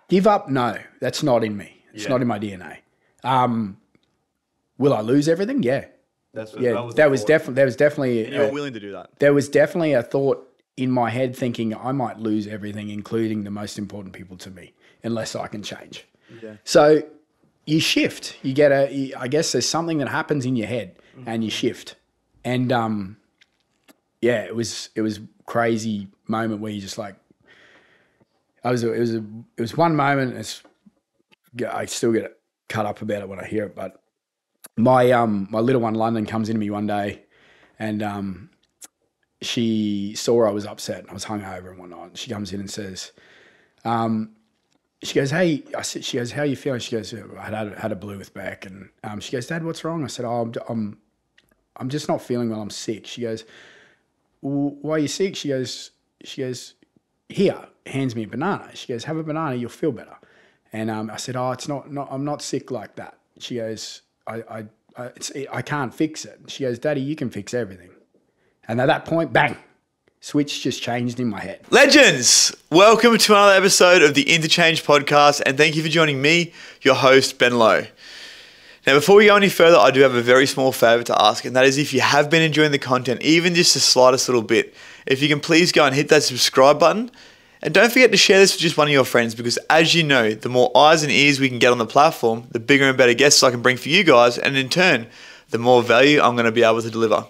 Give up? No, that's not in me. It's not in my DNA. Will I lose everything? Yeah. There was definitely. And you were willing to do that. There was definitely a thought in my head thinking I might lose everything, including the most important people to me, unless I can change. Yeah. So you shift. I guess there's something that happens in your head and you shift. And it was crazy moment where you just like, it was one moment. I still get cut up about it when I hear it, but my little one London comes into me one day, and she saw I was upset. I was hungover and whatnot. And she comes in and says, she goes, "Hey," she goes, "How are you feeling?" She goes, "I had a blue with Beck," and she goes, "Dad, what's wrong?" I said, "Oh, I'm just not feeling well. I'm sick." She goes, "Well, why are you sick?" She goes, "Here," hands me a banana. She goes, "Have a banana, you'll feel better." And I said, "Oh, it's not. I'm not sick like that." She goes, I can't fix it." She goes, "Daddy, you can fix everything." And at that point, bang, switch just changed in my head. Legends, welcome to another episode of the Interchange Podcast, and thank you for joining me, your host, Ben Lowe. Now, before we go any further, I do have a very small favor to ask, and that is if you have been enjoying the content, even just the slightest little bit, if you can please go and hit that subscribe button. And don't forget to share this with just one of your friends, because as you know, the more eyes and ears we can get on the platform, the bigger and better guests I can bring for you guys, and in turn, the more value I'm going to be able to deliver.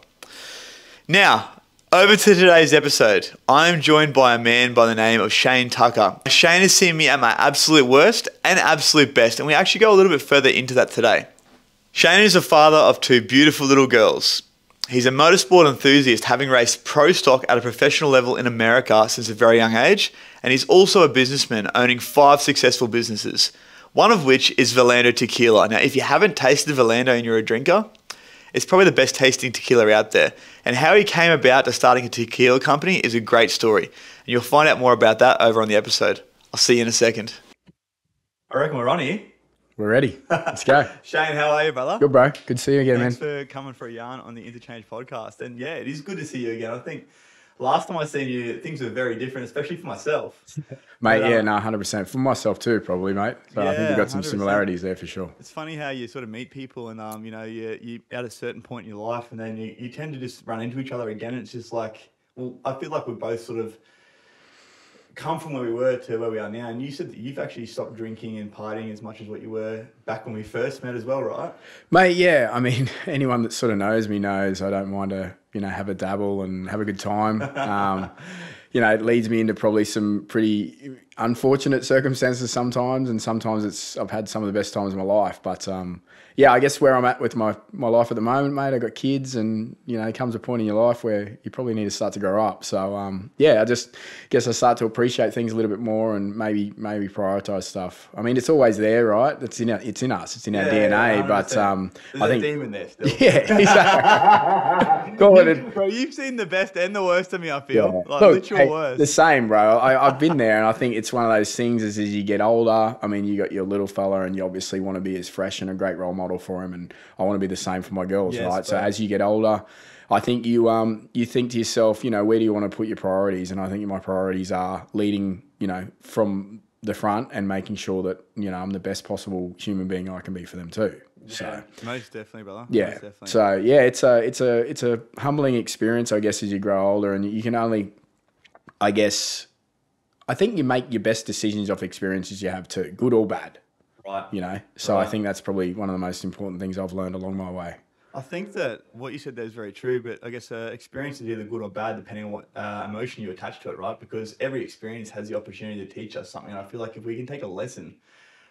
Now, over to today's episode. I'm joined by a man by the name of Shane Tucker. Shane has seen me at my absolute worst and absolute best, and we actually go a little bit further into that today. Shane is a father of two beautiful little girls. He's a motorsport enthusiast, having raced pro stock at a professional level in America since a very young age, and he's also a businessman owning 5 successful businesses, one of which is Valando Tequila. Now, if you haven't tasted Valando and you're a drinker, it's probably the best tasting tequila out there. And how he came about to starting a tequila company is a great story, and you'll find out more about that over on the episode. I'll see you in a second. I reckon we're on here. We're ready. Let's go. Shane, how are you, brother? Good, bro. Good to see you again, Thanks man. for coming for a yarn on the Interchange Podcast. And yeah, it is good to see you again. I think last time I seen you, things were very different, especially for myself. Mate, 100%. For myself too, probably, mate. So I think we've got some 100%. similarities there for sure. It's funny how you sort of meet people and, you at a certain point in your life and then you tend to just run into each other again. And it's just like, well, I feel like we're both sort of come from where we were to where we are now. And you said that you've actually stopped drinking and partying as much as what you were back when we first met as well, right? Mate, yeah. I mean, anyone that sort of knows me knows I don't mind to, have a dabble and have a good time. It leads me into probably some pretty unfortunate circumstances sometimes, and sometimes I've had some of the best times of my life. But I guess where I'm at with my life at the moment, mate, I've got kids, and it comes a point in your life where you probably need to start to grow up. So I just guess I start to appreciate things a little bit more and maybe prioritize stuff. I mean, it's always there, right? It's in us, it's in our DNA. But there's I think a demon there still. Yeah, exactly. Bro, you've seen the best and the worst of me, I feel. Yeah. Like, Look, literal worst. the same, bro. I've been there, and I think it's one of those things as you get older. I mean, you got your little fella, and you obviously want to be as fresh and a great role model for him, and I want to be the same for my girls, Yes, right? bro. So as you get older, I think you think to yourself, where do you want to put your priorities? And I think my priorities are leading, from the front and making sure that I'm the best possible human being I can be for them too. Yeah, most definitely, brother. Yeah. Most definitely. So it's a humbling experience, I guess, as you grow older, and you can only, I guess, I think you make your best decisions off experiences you have too, good or bad. Right. So Right. I think that's probably one of the most important things I've learned along my way. I think that what you said there is very true, but I guess experience is either good or bad depending on what emotion you attach to it, right? Because every experience has the opportunity to teach us something. And I feel like if we can take a lesson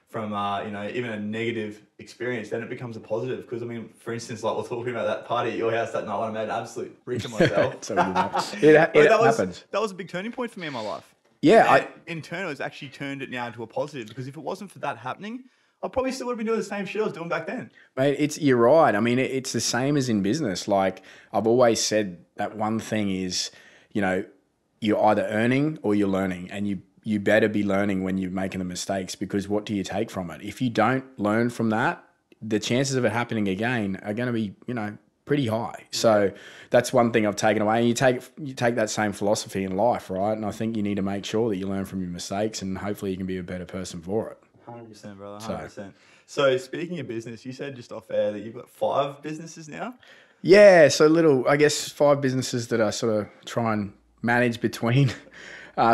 from, even a negative experience, then it becomes a positive. Because, I mean, for instance, like we're talking about that party at your house that night when I made an absolute freak of myself. So it happens. That was a big turning point for me in my life. Yeah. And in turn, it was actually turned it now into a positive, because if it wasn't for that happening, I probably still would have been doing the same shit I was doing back then. Mate, you're right. I mean, it's the same as in business. Like I've always said, that one thing is, you're either earning or you're learning, and you better be learning when you're making the mistakes, because what do you take from it? If you don't learn from that, the chances of it happening again are going to be, pretty high. So that's one thing I've taken away. And you take that same philosophy in life, right? And I think you need to make sure that you learn from your mistakes, and hopefully you can be a better person for it. 100%, brother. 100%. So speaking of business, you said just off air that you've got 5 businesses now. Yeah, so I guess 5 businesses that I sort of try and manage between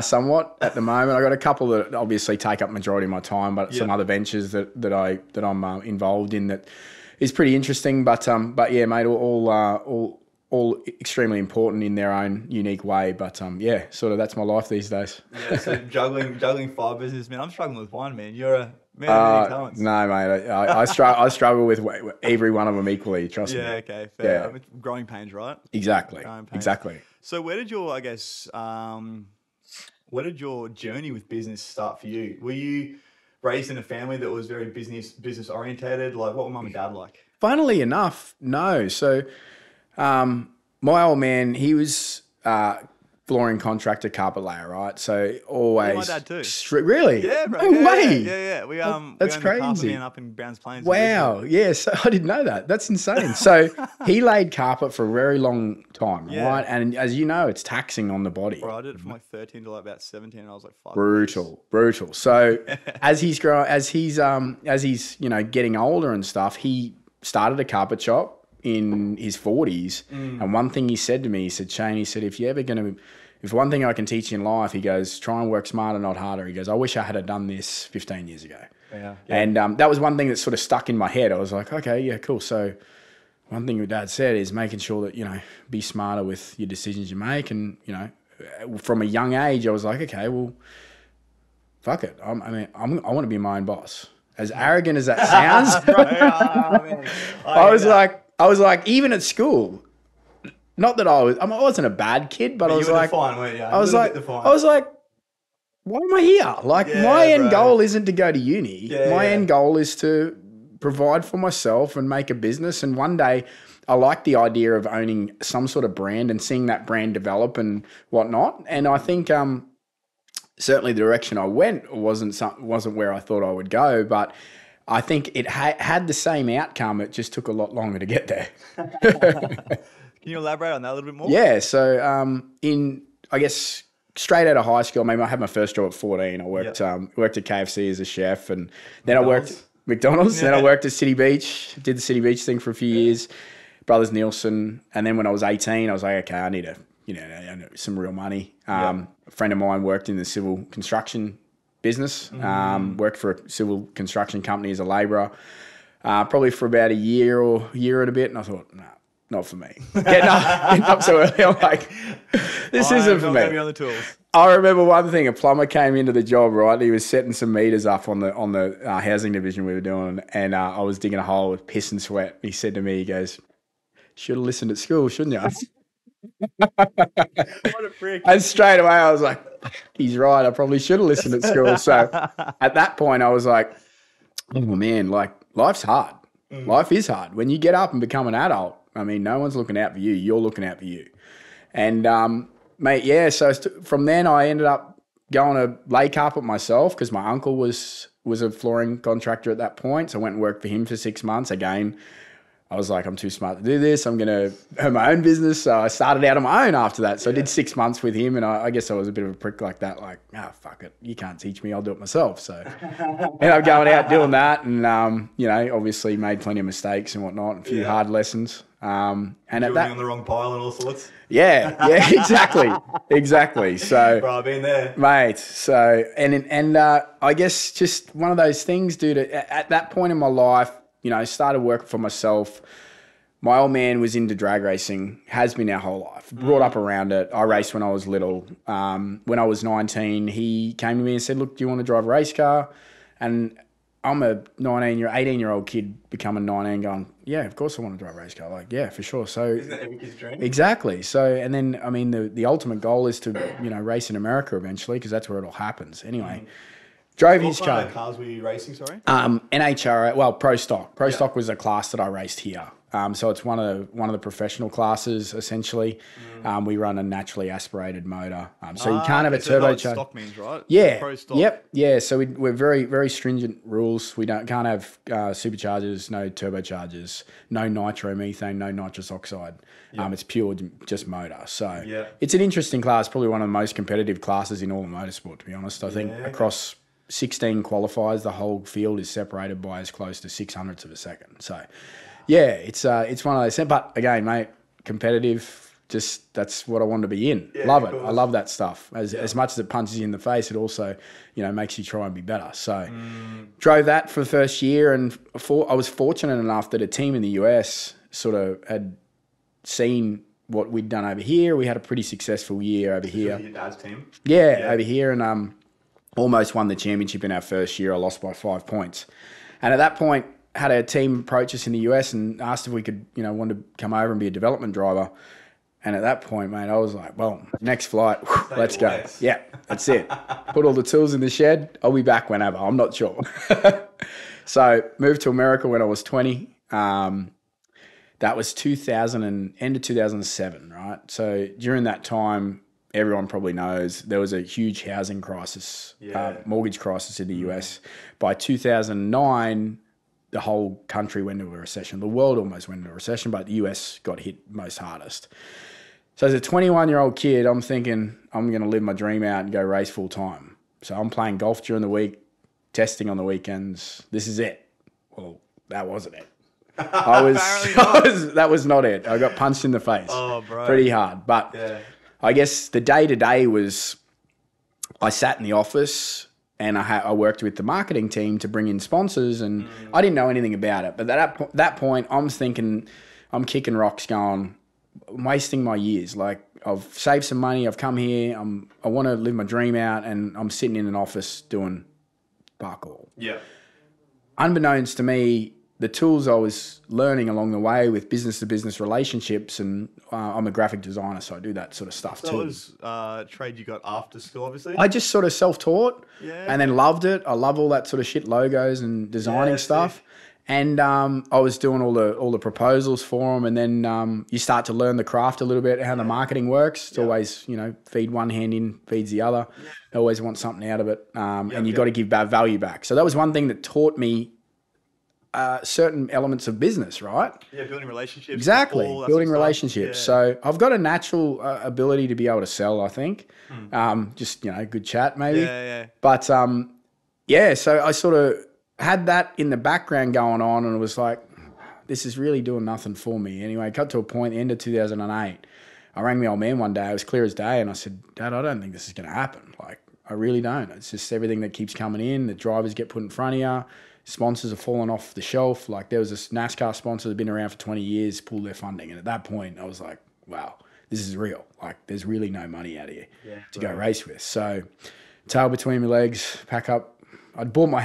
somewhat at the moment. I got a couple that obviously take up majority of my time, but some other ventures that I'm involved in that is pretty interesting. But yeah, mate, all extremely important in their own unique way. But yeah, sort of that's my life these days. Yeah, so juggling 5 businesses, man. I'm struggling with one, man. You're a man of many talents. No, mate. I struggle with every one of them equally. Trust me. Yeah. Okay. Fair. Yeah. Growing pains, right? Exactly. Exactly. So where did your journey with business start for you? Were you raised in a family that was very business orientated? Like, what were mum and dad like? Funnily enough, no. So, my old man, he was flooring contractor, carpet layer, right? So always. My dad too. Really? Yeah, bro. No way. Yeah. We that's we crazy. Carpet man up in Browns Plains. Wow. Yeah. So I didn't know that. That's insane. So he laid carpet for a very long time, right? And as you know, it's taxing on the body. Bro, I did it from like 13 to like about 17, and I was like, fuck. Brutal. So as he's getting older and stuff, he started a carpet shop in his 40s. And one thing he said to me, he said, Shane, if one thing I can teach you in life, he goes, try and work smarter, not harder. He goes, I wish I had done this 15 years ago. Yeah. And that was one thing that sort of stuck in my head. I was like, okay, yeah, cool. So one thing your dad said is making sure that, be smarter with your decisions you make. And, from a young age, I was like, okay, well, fuck it. I want to be my own boss. As arrogant as that sounds, I was like, even at school, not that I wasn't a bad kid, but I was like, I was like, why am I here? Like, my end goal isn't to go to uni. My end goal is to provide for myself and make a business. And one day, I like the idea of owning some sort of brand and seeing that brand develop and whatnot. And I think certainly the direction I went wasn't where I thought I would go, but I think it had the same outcome. It just took a lot longer to get there. Can you elaborate on that a little bit more? Yeah. So I guess straight out of high school, I had my first job at 14. I worked at KFC as a chef, and then I worked at McDonald's. Then I worked at City Beach, did the City Beach thing for a few years, Brothers Nielsen. And then when I was 18, I was like, okay, I need some real money. A friend of mine worked in the civil construction business, worked for a civil construction company as a labourer, probably for about a year and a bit. And I thought, no, not for me. Getting up so early, I'm like, this isn't for me. I'm on the tools. I remember one thing, a plumber came into the job, right? He was setting some meters up on the housing division we were doing, and I was digging a hole with piss and sweat. He said to me, he goes, should have listened at school, shouldn't you? What a prick. And straight away I was like, he's right, I probably should have listened at school. So at that point I was like, oh man, like life's hard. Life is hard. When you get up and become an adult, no one's looking out for you. You're looking out for you. And mate, so from then I ended up going to lay carpet myself because my uncle was a flooring contractor at that point. So I went and worked for him for 6 months. Again, I was like, I'm too smart to do this. I'm going to have my own business. So I started out on my own after that. So I did 6 months with him, and I guess I was a bit of a prick like that. Like, fuck it. You can't teach me. I'll do it myself. So ended up going out doing that, and, obviously made plenty of mistakes and whatnot, a few hard lessons. And at that, on the wrong pile and all sorts. Yeah, exactly. So, bro, I've been there, mate. So, and I guess just one of those things, dude. At that point in my life, started working for myself. My old man was into drag racing, has been our whole life. Brought up around it. I raced when I was little. When I was 19, he came to me and said, look, do you want to drive a race car? And I'm a 18-year-old kid becoming 19 going, yeah, of course I want to drive a race car. Like, yeah, for sure. So isn't that every kid's dream? Exactly. So, and then, the ultimate goal is to, race in America eventually, because that's where it all happens. Anyway, drove his car. What cars were you racing, sorry? NHRA, well, Pro Stock. Pro Stock was a class that I raced here. So it's one of the professional classes essentially. We run a naturally aspirated motor, so you can't have a turbocharger. Stock means, right? Yeah. Pro stock. Yep. Yeah. So we're very, very stringent rules. We can't have superchargers, no turbochargers, no nitromethane, no nitrous oxide. It's pure just motor. So it's an interesting class. Probably one of the most competitive classes in all of motorsport, to be honest. I think across 16 qualifiers, the whole field is separated by as close to 600ths of a second. So yeah, it's one of those. But again, mate, competitive. Just that's what I want to be in. Love it. I love that stuff. As much as it punches you in the face, it also, makes you try and be better. So drove that for the first year, and I was fortunate enough that a team in the US sort of had seen what we'd done over here. We had a pretty successful year over here. Your dad's team? Yeah, over here, and almost won the championship in our first year. I lost by 5 points, and at that point, had a team approach us in the US and asked if we could, want to come over and be a development driver. And at that point, mate, I was like, well, next flight, let's go. Yeah, that's it. Put all the tools in the shed. I'll be back whenever. I'm not sure. So moved to America when I was 20. That was end of 2007, right? So during that time, everyone probably knows there was a huge housing crisis, mortgage crisis in the US. By 2009, the whole country went into a recession. The world almost went into a recession, but the US got hit most hardest. So as a 21-year-old kid, I'm thinking I'm going to live my dream out and go race full time. So I'm playing golf during the week, testing on the weekends. This is it. Well, that wasn't it. That was not it. I got punched in the face. Oh, bro. Pretty hard. But I guess the day-to-day was I sat in the office and I worked with the marketing team to bring in sponsors, and I didn't know anything about it. But at that point, I'm thinking, I'm kicking rocks going, I'm wasting my years. Like, I've saved some money, I've come here, I want to live my dream out, and I'm sitting in an office doing parkour. Yeah. Unbeknownst to me, the tools I was learning along the way with business-to-business relationships, and I'm a graphic designer, so I do that sort of stuff too. So that was trade you got after school, obviously? I just sort of self-taught and then loved it. I love all that sort of shit, logos and designing stuff. And I was doing all the proposals for them, and then you start to learn the craft a little bit, how the marketing works. It's always, feed one hand in, feeds the other. You always want something out of it, and you got to give value back. So that was one thing that taught me certain elements of business, right? Yeah, building relationships. Exactly, building relationships. Yeah. So I've got a natural ability to be able to sell, I think. Just, good chat maybe. Yeah. But, so I sort of had that in the background going on, and it was like, this is really doing nothing for me. Anyway, got to a point, the end of 2008, I rang my old man one day, it was clear as day, and I said, Dad, I don't think this is going to happen. Like, I really don't. It's just everything that keeps coming in, the drivers get put in front of you, sponsors are falling off the shelf. Like, there was this NASCAR sponsor that's been around for 20 years, pulled their funding. And at that point, I was like, wow, this is real. Like, there's really no money out here to go race with. So, tail between my legs, pack up. I'd bought my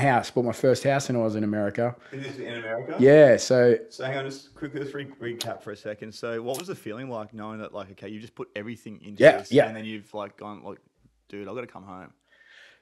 first house when I was in America. In America? Yeah, so hang on, just quickly, let's recap for a second. So what was the feeling like knowing that, like, okay, you just put everything into this, and then you've, like, gone, like, dude, I've got to come home.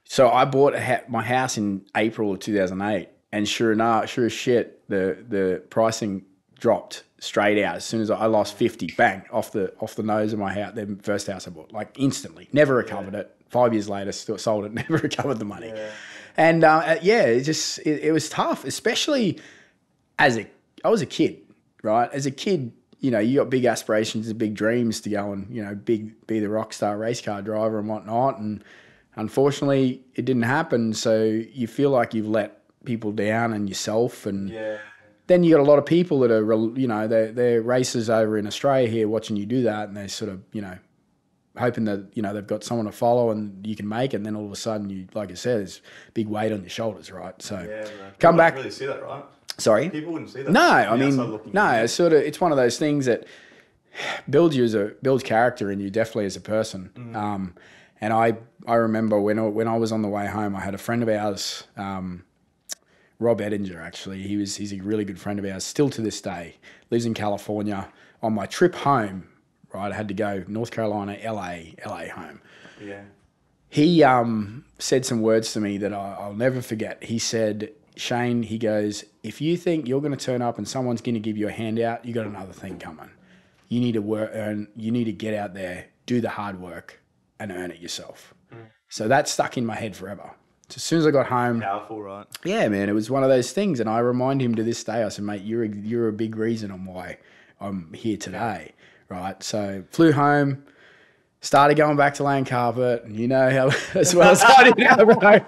So I bought my house in April of 2008, and sure as shit, the pricing dropped straight out. As soon as I lost 50, bang, off the nose of my house, the first house I bought, like, instantly. Never recovered it. 5 years later, still sold it, never recovered the money. Yeah. And it was tough, especially I was a kid, right? As a kid, you got big aspirations and big dreams to go and, be the rock star race car driver and whatnot. And unfortunately, it didn't happen. So you feel like you've let people down and yourself. And then you got a lot of people that are, they're racers over in Australia here watching you do that. And they sort of, hoping that, they've got someone to follow and you can make it. And then all of a sudden, you, like I said, there's big weight on your shoulders, right? So come back. People wouldn't really see that, right? Sorry? People wouldn't see that. No, I mean, it's one of those things that builds character in you definitely as a person. And I remember when I was on the way home, I had a friend of ours, Rob Edinger, actually. He's a really good friend of ours, still to this day, lives in California. On my trip home, right, I had to go North Carolina, LA home. Yeah. He said some words to me that I'll never forget. He said, Shane, he goes, if you think you're going to turn up and someone's going to give you a handout, you got another thing coming. You need to work, you need to get out there, do the hard work, and earn it yourself. So that stuck in my head forever. So as soon as I got home, Powerful, right? yeah, man, it was one of those things. And I remind him to this day, I said, mate, you're a big reason on why I'm here today, right? So flew home, started going back to laying carpet, and you know how as well as I do now, bro. I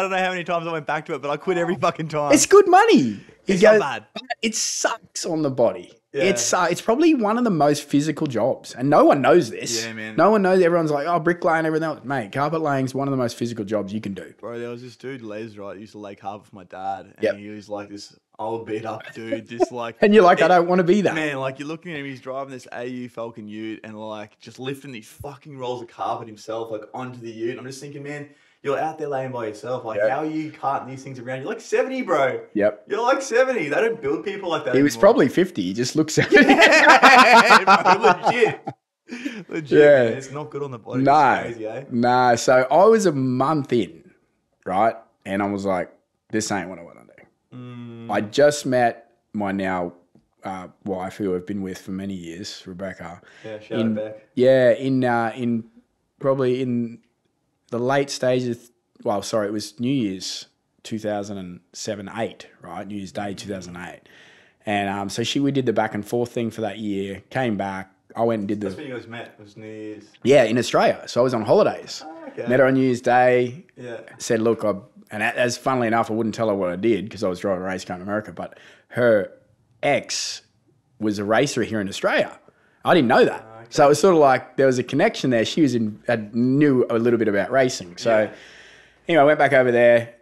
don't know how many times I went back to it, but I quit every fucking time. It's good money. It's not bad. It sucks on the body. Yeah. It's probably one of the most physical jobs, and no one knows this. Yeah, man. No one knows. Everyone's like, oh, bricklaying and everything else. Mate, carpet laying is one of the most physical jobs you can do. Bro, there was this dude, Les, right? He used to lay carpet for my dad. And Yep. he was like this old beat up dude, just like. And you're like, I don't want to be that. Man, like you're looking at him, he's driving this AU Falcon ute and like just lifting these fucking rolls of carpet himself, like onto the ute. I'm just thinking, man, you're out there laying by yourself. Like, how are you carting these things around? You're like 70, bro. Yep. You're like 70. They don't build people like that. He was probably 50. He just looks at Yeah, bro, legit. Yeah. Man, it's not good on the body. No. It's crazy, eh? No. So I was a month in, right? And I was like, this ain't what I want to do. I just met my now wife, who I've been with for many years, Rebecca. Yeah, shout out back. Yeah, in probably in the late stages. Well, sorry, it was New Year's 2007-8, right? New Year's Day 2008, and so we did the back and forth thing for that year. Came back. I went and did That's when you guys met. It was New Year's. Yeah, in Australia. So I was on holidays. Oh, okay. Met her on New Year's Day. Yeah. Said, look, and as funnily enough, I wouldn't tell her what I did because I was driving a race car in America, but her ex was a racer here in Australia. I didn't know that. Okay. So it was sort of like there was a connection there. She was knew a little bit about racing. So anyway, I went back over there,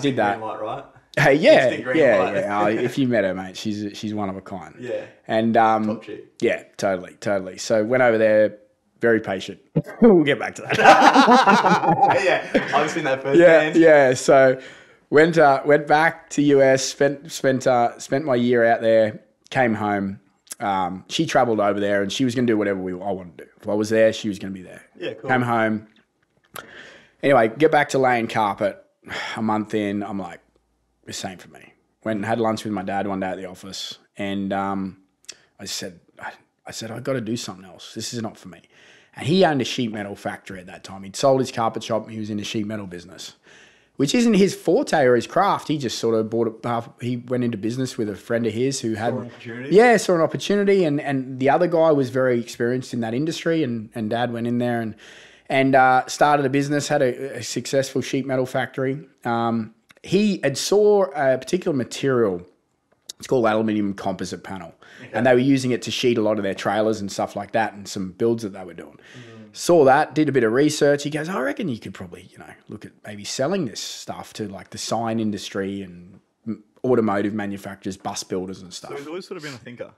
did that. Green light, right? Hey, yeah. Light. If you met her, mate, she's one of a kind. Yeah. And top chick. yeah, totally. So went over there, very patient. We'll get back to that. Yeah, I've seen that firsthand. Yeah. So went back to US, spent my year out there, came home. She traveled over there, and she was going to do whatever I wanted to do. If I was there, she was going to be there. Yeah, cool. Came home. Anyway, get back to laying carpet. A month in, I'm like, this ain't for me. Went and had lunch with my dad one day at the office, and I said, I got to do something else. This is not for me. And he owned a sheet metal factory at that time. He'd sold his carpet shop, and he was in the sheet metal business, which isn't his forte or his craft. He just sort of bought it. He went into business with a friend of his who had saw an opportunity, and the other guy was very experienced in that industry, and Dad went in there and started a business, had a successful sheet metal factory. He had saw a particular material. It's called aluminium composite panel. Okay. And they were using it to sheet a lot of their trailers and stuff like that, and some builds that they were doing. Saw that, did a bit of research. He goes, I reckon you could probably, look at maybe selling this stuff to like the sign industry and automotive manufacturers, bus builders and stuff. So he's always sort of been a thinker.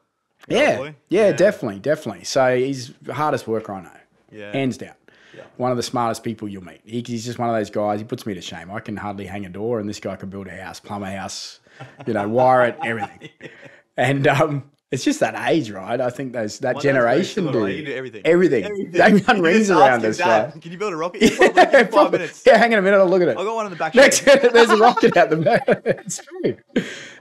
Yeah, definitely. So he's the hardest worker I know, hands down. Yeah. One of the smartest people you'll meet. He's just one of those guys. He puts me to shame. I can hardly hang a door, and this guy can build a house, plumb a house, wire it, everything. And it's just that age, right? I think that generation do. You can do everything. Everything. They run rings around us, right? Can you build a rocket? Yeah, 5 minutes. Yeah, hang on a minute. I'll look at it. I got one in the back. There's a rocket out the back. It's true.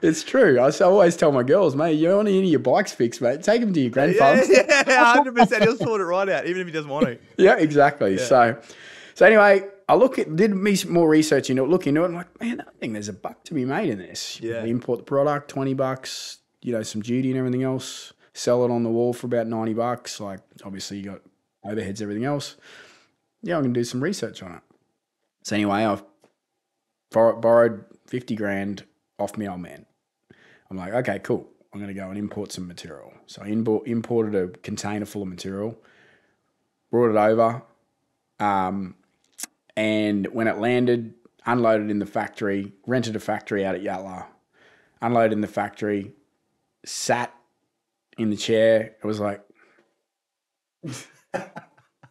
It's true. I always tell my girls, mate, you want any of your bikes fixed, mate, take them to your grandfather's. Yeah, 100%. He'll sort it right out, even if he doesn't want to. Yeah, exactly. Yeah. So anyway, did me more research into it, look into it, and I'm like, man, I think there's a buck to be made in this. Yeah. We import the product, $20, some duty and everything else, sell it on the wall for about $90. Like, obviously you got overheads, everything else. Yeah, I'm going to do some research on it. So anyway, I've borrowed 50 grand off my old man. I'm like, okay, cool. I'm going to go and import some material. So I imported a container full of material, brought it over, and when it landed, unloaded in the factory, rented a factory out at Yatala, unloaded in the factory, sat in the chair. It was like,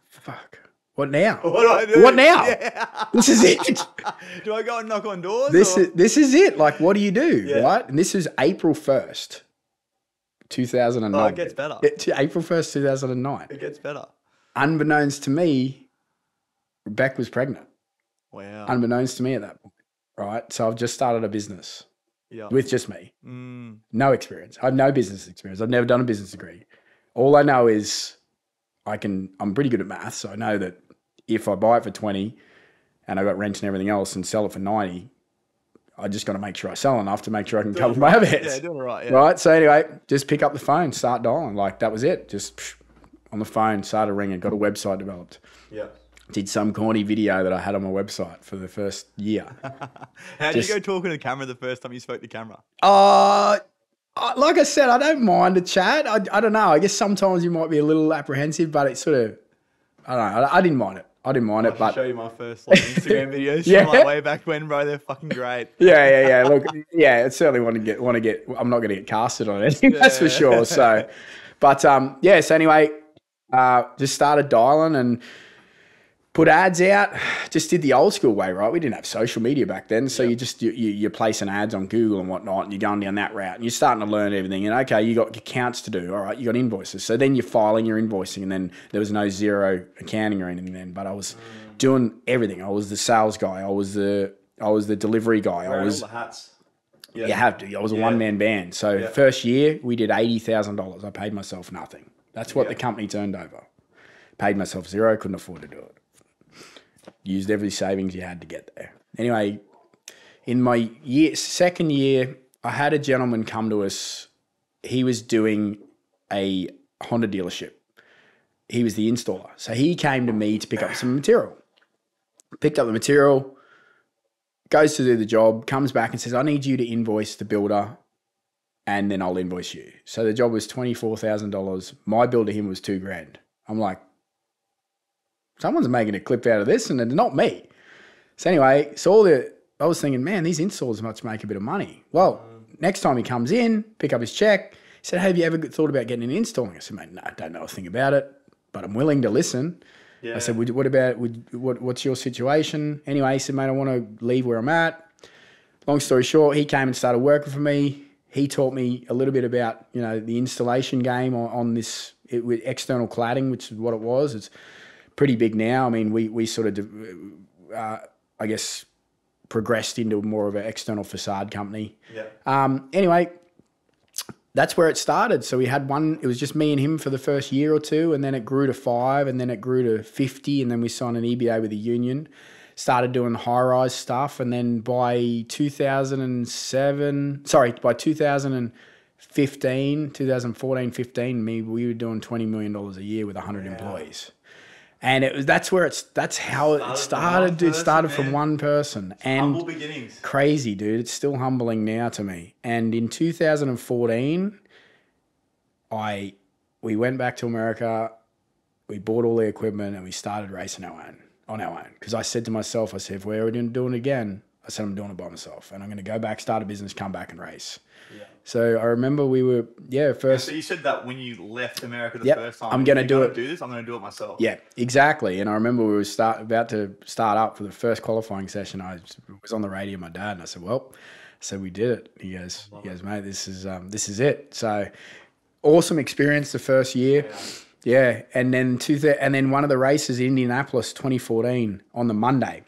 fuck. What now? What do I do? What now? Yeah. This is it. Do I go and knock on doors? This is it. Like, what do you do, right? And this is April 1st, 2009. Oh, it gets better. April 1st, 2009. It gets better. Unbeknownst to me, Rebecca was pregnant. Wow. Unbeknownst to me at that point, right? So I've just started a business. with just me. No experience. I have no business experience. I've never done a business degree. All I know is I'm pretty good at maths. So I know that if I buy it for 20 and I got rent and everything else and sell it for 90, I just got to make sure I sell enough to make sure I can cover my overheads. Yeah, doing it right. Yeah. Right. So anyway, just pick up the phone, start dialing. Like that was it. Just on the phone, started ringing, got a website developed. Yeah. Did some corny video that I had on my website for the first year. How did you go talking to the camera the first time you spoke to camera? Like I said, I don't mind a chat. I don't know. I guess sometimes you might be a little apprehensive, but it's sort of, I don't know. I didn't mind it. I I'll show you my first Instagram videos from like way back when, bro. They're fucking great. Yeah. Look, yeah, I certainly want to get. I'm not going to get casted on anything, that's for sure. So, but So anyway, just started dialing and put ads out. Just did the old school way, right? We didn't have social media back then, so you're placing ads on Google and whatnot, and you're going down that route, and you're starting to learn everything. And okay, you got your counts to do. All right, you got invoices. So then you're filing your invoicing, and then there was no zero accounting or anything then. But I was doing everything. I was the sales guy. I was the delivery guy. I was all the hats. Yeah. You have to. I was a one-man band. So first year we did $80,000. I paid myself nothing. That's what the company turned over. Paid myself zero. Couldn't afford to do it. Used every savings you had to get there. Anyway, in my second year, I had a gentleman come to us. He was doing a Honda dealership. He was the installer. So he came to me to pick up some material. Picked up the material, goes to do the job, comes back and says, I need you to invoice the builder and then I'll invoice you. So the job was $24,000. My bill to him was $2,000. I'm like, someone's making a clip out of this and it's not me. So anyway, I was thinking, man, these installs must make a bit of money. Well, next time he comes in, pick up his check, he said, hey, have you ever thought about getting an installing? I said, mate, no, I don't know a thing about it, but I'm willing to listen. Yeah. I said, what's your situation? Anyway, he said, mate, I want to leave where I'm at. Long story short, he came and started working for me. He taught me a little bit about, the installation game on this with external cladding, which is what it was. It's pretty big now. I mean, we sort of, I guess, progressed into more of an external facade company. Yeah. Anyway, that's where it started. So we had it was just me and him for the first year or two, and then it grew to 5, and then it grew to 50, and then we signed an EBA with the union, started doing high-rise stuff, and then by 2014, 2015, we were doing $20 million a year with 100 employees. And that's how it started. It started from one person. And humble beginnings. Crazy, dude. It's still humbling now to me. And in 2014, we went back to America, we bought all the equipment and we started racing on our own. Because I said to myself, if we're ever doing it again, I said, I'm doing it by myself. And I'm going to go back, start a business, come back and race. Yeah. So I remember we were, first. So you said that when you left America the first time. I'm going to do this. I'm going to do it myself. Yeah, exactly. And I remember we were about to start up for the first qualifying session. I was on the radio with my dad and I said, we did it. He goes, mate, this is it. So awesome experience the first year. Yeah. And then one of the races in Indianapolis 2014 on the Monday,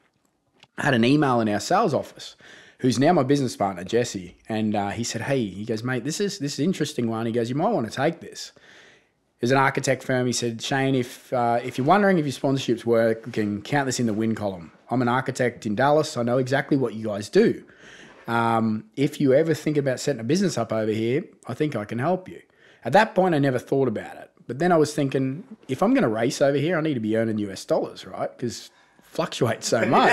I had an email in our sales office, who's now my business partner, Jesse. And he said, hey, he goes, mate, this is an interesting one. He goes, you might want to take this. There's an architect firm. He said, Shane, if you're wondering if your sponsorships work, we can count this in the win column. I'm an architect in Dallas. I know exactly what you guys do. If you ever think about setting a business up over here, I think I can help you. At that point, I never thought about it. But then I was thinking, if I'm going to race over here, I need to be earning US dollars, right? Because fluctuates so much.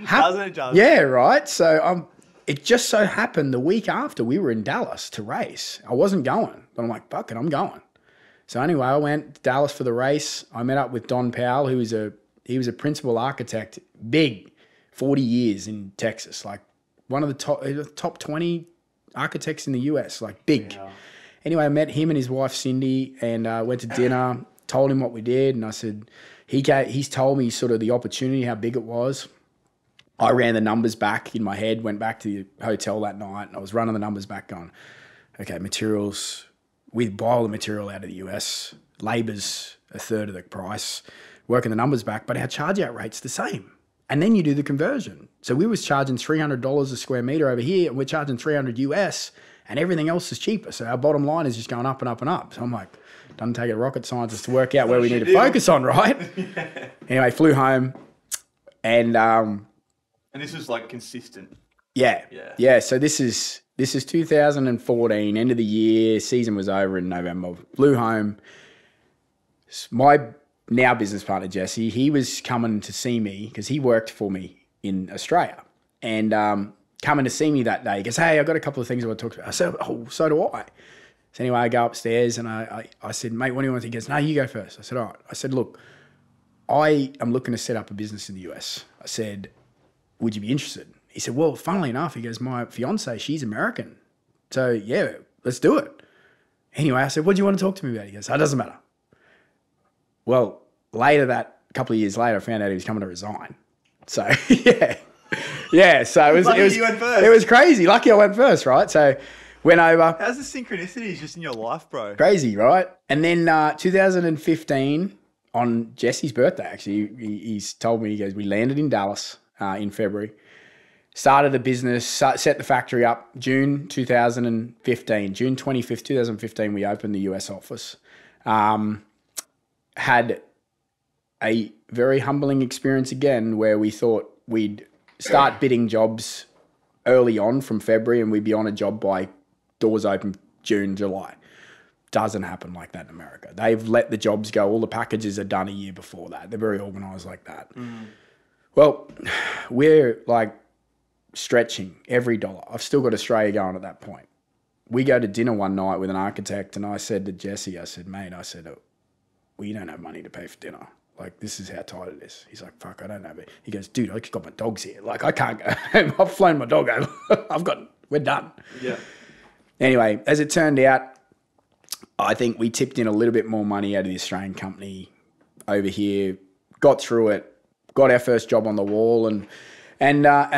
Doesn't it just? Yeah, right. So it just so happened the week after we were in Dallas to race. I wasn't going, but I'm like, fuck it, I'm going. So anyway, I went to Dallas for the race. I met up with Don Powell, he was a principal architect, big, 40 years in Texas, like one of the top 20 architects in the US, like big. Yeah. Anyway, I met him and his wife Cindy and went to dinner, told him what we did, and I said, he's told me sort of the opportunity, how big it was. I ran the numbers back in my head, went back to the hotel that night, and I was running the numbers back going, okay, materials, we buy all the material out of the US, labor's a third of the price, working the numbers back, but our charge out rate's the same. And then you do the conversion. So we was charging $300 a square meter over here, and we're charging 300 US, and everything else is cheaper. So our bottom line is just going up and up and up. So I'm like, doesn't take a rocket scientist to work out where we need to focus on, right? Yeah. Anyway, flew home, and this was like consistent. Yeah. So this is 2014, end of the year, season was over in November. Flew home. My now business partner, Jesse, he was coming to see me because he worked for me in Australia, and coming to see me that day. He goes, hey, I've got a couple of things I want to talk about. I said, oh, so do I. So anyway, I go upstairs and I said, mate, what do you want? He goes, no, you go first. I said, all right. I said, look, I am looking to set up a business in the US. I said, would you be interested? He said, well, funnily enough, he goes, my fiance, she's American. So yeah, let's do it. Anyway, I said, what do you want to talk to me about? He goes, it doesn't matter. Well, a couple of years later, I found out he was coming to resign. So yeah. So it was you went first. It was crazy. Lucky I went first, right? So went over. How's the synchronicities just in your life, bro? Crazy, right? And then 2015, on Jesse's birthday, actually, he's told me, he goes, we landed in Dallas in February, started the business, set the factory up June 2015, June 25th, 2015, we opened the US office. Had a very humbling experience again where we thought we'd start bidding jobs early on from February and we'd be on a job by doors open June, July. Doesn't happen like that in America. They've let the jobs go. All the packages are done a year before that. They're very organised like that. Well, we're like stretching every dollar. I've still got Australia going at that point. We go to dinner one night with an architect and I said to Jesse, I said, mate, well, you don't have money to pay for dinner. Like, this is how tight it is. He's like, fuck, I don't know. But he goes, dude, I just got my dogs here. Like, I can't go home. I've flown my dog over. We're done. Yeah. Anyway, as it turned out, I think we tipped in a little bit more money out of the Australian company over here, got through it, got our first job on the wall. And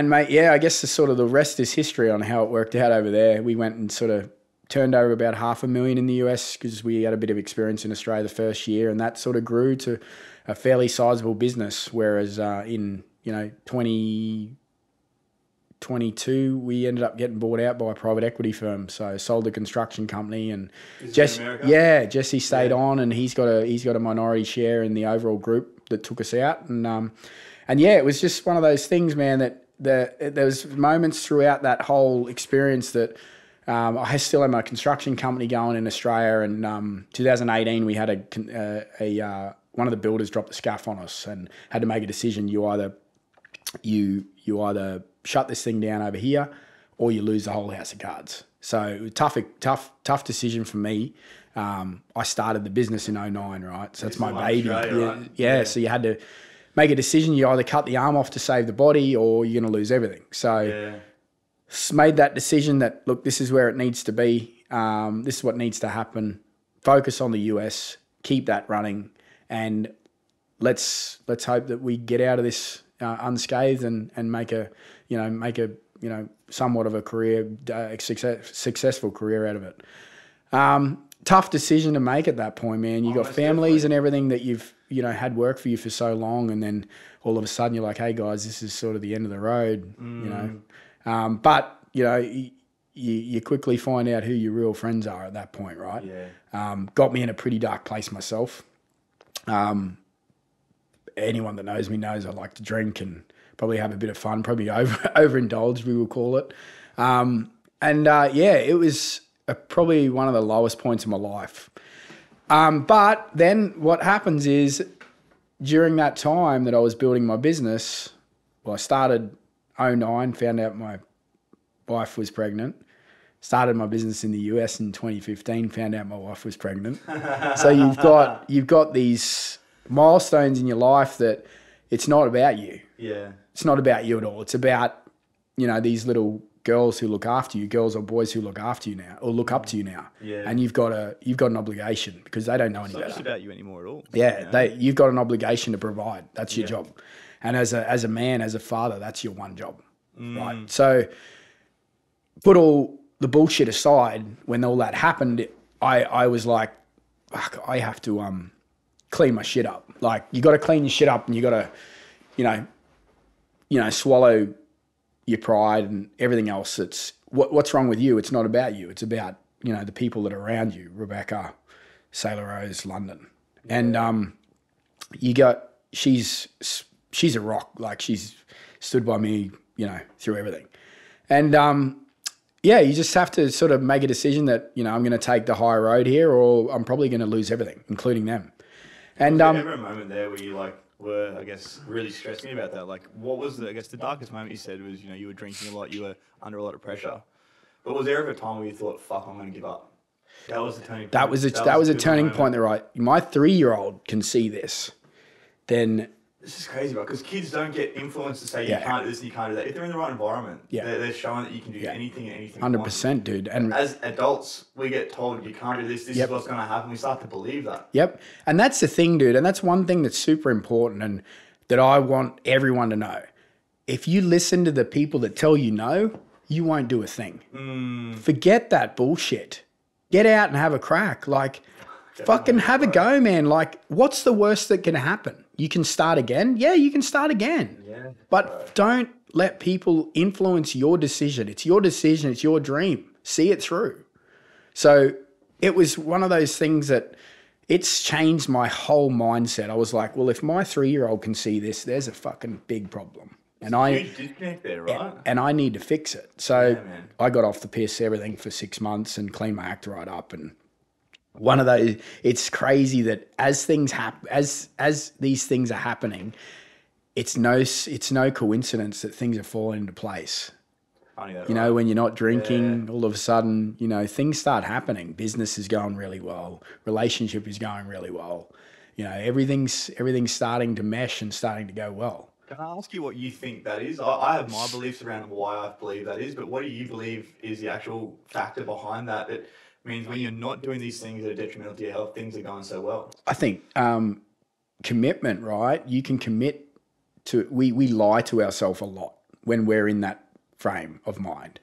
mate, yeah, I guess the rest is history on how it worked out over there. We went and sort of turned over about $500,000 in the US because we had a bit of experience in Australia the first year, and that sort of grew to a fairly sizable business. Whereas in 2022, we ended up getting bought out by a private equity firm. So sold the construction company, and Jesse stayed on, and he's got a minority share in the overall group that took us out. And yeah, it was just one of those things, man. That there was moments throughout that whole experience that. I still had my construction company going in Australia, and 2018 we had one of the builders dropped the scuff on us and had to make a decision. You either shut this thing down over here, or you lose the whole house of cards. So it was tough decision for me. I started the business in 2009, right? So that's my baby. Yeah. So you had to make a decision. You either cut the arm off to save the body, or you're going to lose everything. So. Made that decision that, look, this is where it needs to be. This is what needs to happen. Focus on the US, keep that running, and let's hope that we get out of this unscathed and make a somewhat of a career, successful career out of it. Tough decision to make at that point, man. You got families and everything that you've had work for you for so long, and then all of a sudden you're like, hey guys, this is sort of the end of the road, But you quickly find out who your real friends are at that point, right? Yeah. Got me in a pretty dark place myself. Anyone that knows me knows I like to drink and probably have a bit of fun, probably overindulged, we will call it. It was probably one of the lowest points of my life. But then what happens is during that time that I was building my business, I started 2009, found out my wife was pregnant. Started my business in the US in 2015, found out my wife was pregnant. So you've got these milestones in your life that it's not about you. Yeah. It's not about you at all. It's about, these little girls who look after you, girls or boys who look after you now, or look up to you now. Yeah. And you've got an obligation because they don't know any better. It's not just about you anymore at all. Yeah. You've got an obligation to provide. That's your job. And as a man, as a father, that's your one job. Right. So put all the bullshit aside. When all that happened, I was like, fuck, I have to clean my shit up. Like, you got to clean your shit up, and you got to, swallow your pride and everything else. That's what's wrong with you. It's not about you. It's about, the people that are around you, Rebecca, Sailor Rose, London. Yeah. And she's a rock. Like, she's stood by me, through everything. And you just have to sort of make a decision that, I'm going to take the high road here, or I'm probably going to lose everything, including them. And was there ever a moment there where you were, I guess, really stressing about that? Like, what was the darkest moment you said was, you were drinking a lot, you were under a lot of pressure. But was there ever a time where you thought, fuck, I'm going to give up? That was the turning point. That was a turning point that, right, my 3-year-old can see this. Then... This is crazy, right? Because kids don't get influenced to say you can't do this and you can't do that. If they're in the right environment, they're showing that you can do anything and anything. 100%, dude. And as adults, we get told you can't do this. This is what's going to happen. We start to believe that. Yep. And that's the thing, dude. And that's one thing that's super important and that I want everyone to know. If you listen to the people that tell you no, you won't do a thing. Forget that bullshit. Get out and have a crack. Like, fucking have a go, man. Like, what's the worst that can happen? You can start again? Yeah, you can start again. Yeah, but don't let people influence your decision. It's your decision. It's your dream. See it through. So it was one of those things that it's changed my whole mindset. I was like, well, if my 3-year-old can see this, there's a fucking big problem. And huge disconnect there, right? And I need to fix it. So I got off the piss, everything for 6 months and cleaned my act right up. And one of those, it's crazy that as things happen, as these things are happening, it's no coincidence that things are falling into place. Funny that, right? When you're not drinking, all of a sudden, things start happening. Business is going really well. Relationship is going really well. Everything's starting to mesh and starting to go well. Can I ask you what you think that is? I have my beliefs around why I believe that is, but what do you believe is the actual factor behind that? That means when you're not doing these things that are detrimental to your health, things are going so well. I think commitment, right? You can commit to, we lie to ourselves a lot when we're in that frame of mind.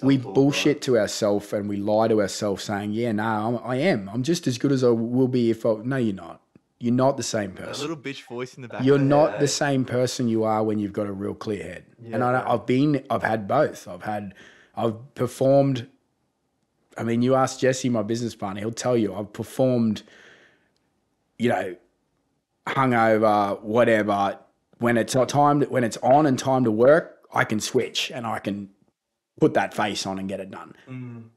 We bullshit to ourselves and we lie to ourselves saying, I am. I'm just as good as I will be if I... No, you're not. You're not the same person. A little bitch voice in the back. You're not the same person you are when you've got a real clear head. Yeah, and I've had both. I've performed. I mean, you ask Jesse, my business partner, he'll tell you I've performed, hungover, whatever. When it's on and time to work, I can switch and I can put that face on and get it done.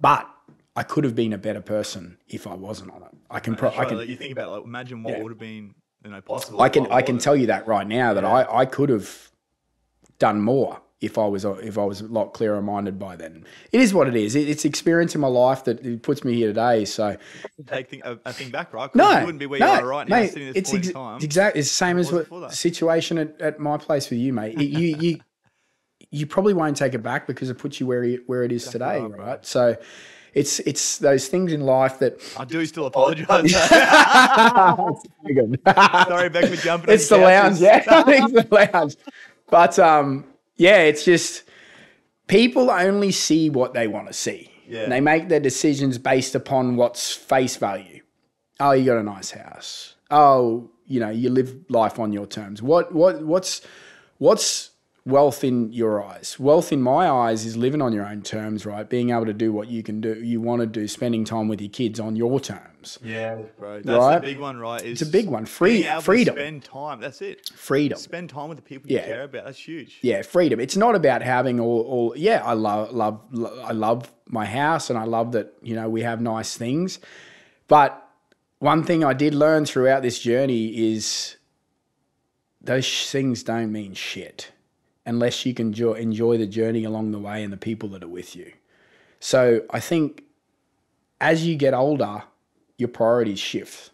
But I could have been a better person if I wasn't on it. I can. You think about imagine what would have been possible. I can tell you that right now that I could have done more if I was a lot clearer minded by then. It is what it is. It's experience in my life that it puts me here today. So take a thing back, right? No, you wouldn't be where you are right now. Sitting at this point in time. Exactly. It's the same as the situation at my place with you, mate. You probably won't take it back because it puts you where it is today, right? So. It's those things in life that... I do still apologise. Sorry, Beck, for jumping. It's the lounge, yeah. It's the lounge. But, it's just people only see what they want to see. Yeah. And they make their decisions based upon what's face value. Oh, you got a nice house. Oh, you live life on your terms. What's wealth in your eyes? Wealth in my eyes is living on your own terms, right? Being able to do what you can do, you want to do, spending time with your kids on your terms. Yeah, bro. That's the big one, right? It's a big one. Freedom. Spend time. That's it. Freedom. Spend time with the people you care about. That's huge. Yeah, freedom. It's not about having all. Yeah, I love my house and I love that we have nice things, but one thing I did learn throughout this journey is those things don't mean shit unless you can enjoy the journey along the way and the people that are with you. So I think as you get older, your priorities shift.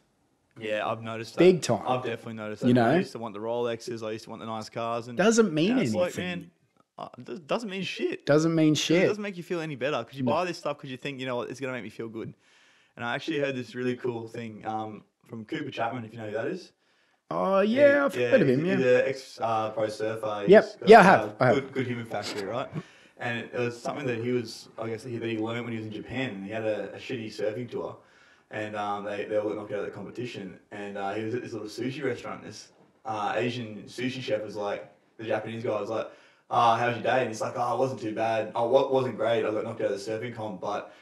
Yeah, I've noticed that. Big time. I've definitely noticed that. I used to want the Rolexes. I used to want the nice cars. And doesn't mean anything. Like, man, it doesn't mean shit. Doesn't mean shit. It doesn't make you feel any better because you buy this stuff because you think, it's going to make me feel good. And I actually heard this really cool thing from Cooper Chapman, if you know who that is. Oh, yeah, I've heard of him, He's an ex-pro surfer. Yep, I have. Good human factory, right? And it was something that he learned when he was in Japan. And he had a shitty surfing tour. And they all got knocked out of the competition. And he was at this little sushi restaurant. This Asian sushi chef was like, the Japanese guy was like, how's your day? And he's like, it wasn't too bad. What wasn't great. I got knocked out of the surfing comp, but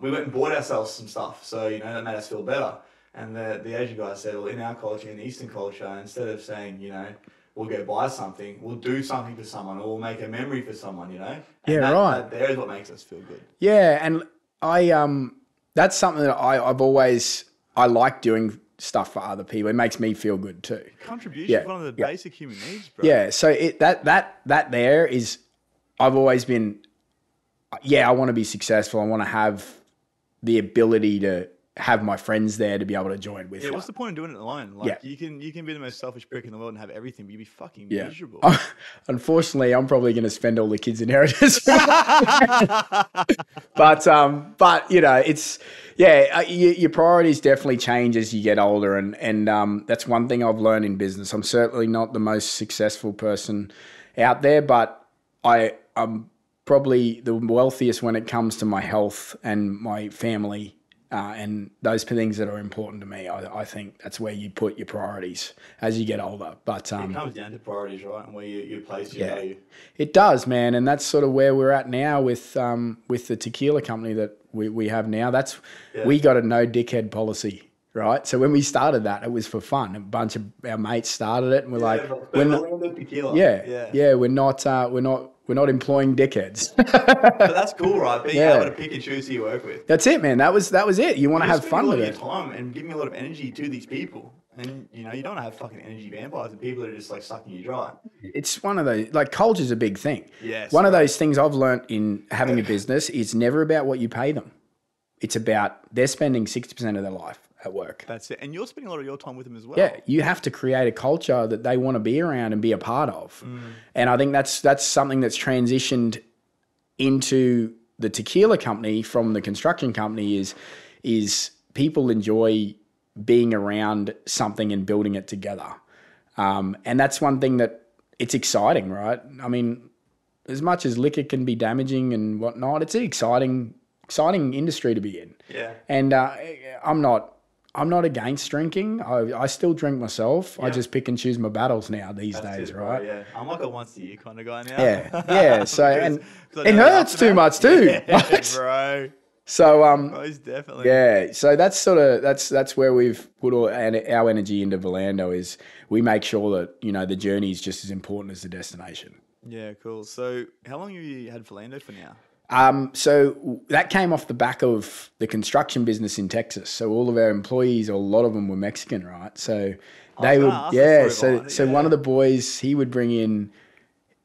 we went and bought ourselves some stuff. So, that made us feel better. And the Asian guy said, well, in our culture, in the Eastern culture, instead of saying, we'll go buy something, we'll do something for someone, or we'll make a memory for someone, And right. That there is what makes us feel good. Yeah, and that's something that I like doing stuff for other people. It makes me feel good too. Contribution is one of the basic human needs, bro. Yeah, so that there is, I've always been, I want to be successful. I want to have the ability to have my friends there to be able to join with. Yeah, what's the point of doing it alone? You can be the most selfic prick in the world and have everything, but you'd be fucking miserable. Unfortunately, I'm probably going to spend all the kids' inheritance. but it's your priorities definitely change as you get older, and that's one thing I've learned in business. I'm certainly not the most successful person out there, but I'm probably the wealthiest when it comes to my health and my family. And those things that are important to me, I think that's where you put your priorities as you get older. But it comes down to priorities, right, and where you place your value. It does, man, and that's sort of where we're at now with the tequila company that we have now. We got a no dickhead policy, right? So when we started that, it was for fun. A bunch of our mates started it, and we're Valando Tequila. We're not employing dickheads. But that's cool, right? Being able to pick and choose who you work with. That's it, man. That was it. You want to have fun with it. Your time and giving a lot of energy to these people. And, you don't want to have fucking energy vampires and people that are just like sucking you dry. It's one of those, like, culture's a big thing. Yes. One of those things I've learned in having a business is never about what you pay them. It's about they're spending 60% of their life at work. That's it. And you're spending a lot of your time with them as well. Yeah, you have to create a culture that they want to be around and be a part of. And I think that's something that's transitioned into the tequila company from the construction company is people enjoy being around something and building it together. And that's one thing that it's exciting, right? I mean, as much as liquor can be damaging and whatnot, it's an exciting industry to be in. Yeah. And I'm not against drinking. I still drink myself. Yeah. I just pick and choose my battles now these days, right? Yeah. I'm like a once a year kind of guy now. Yeah. So and it hurts too much too. Yeah, bro. So most definitely. Yeah. So that's where we've put all our energy into Valando. Is we make sure that the journey is just as important as the destination. Yeah. Cool. So how long have you had Valando for now? So that came off the back of the construction business in Texas. So all of our employees, or a lot of them, were Mexican, right? So they would, So one of the boys, he would bring in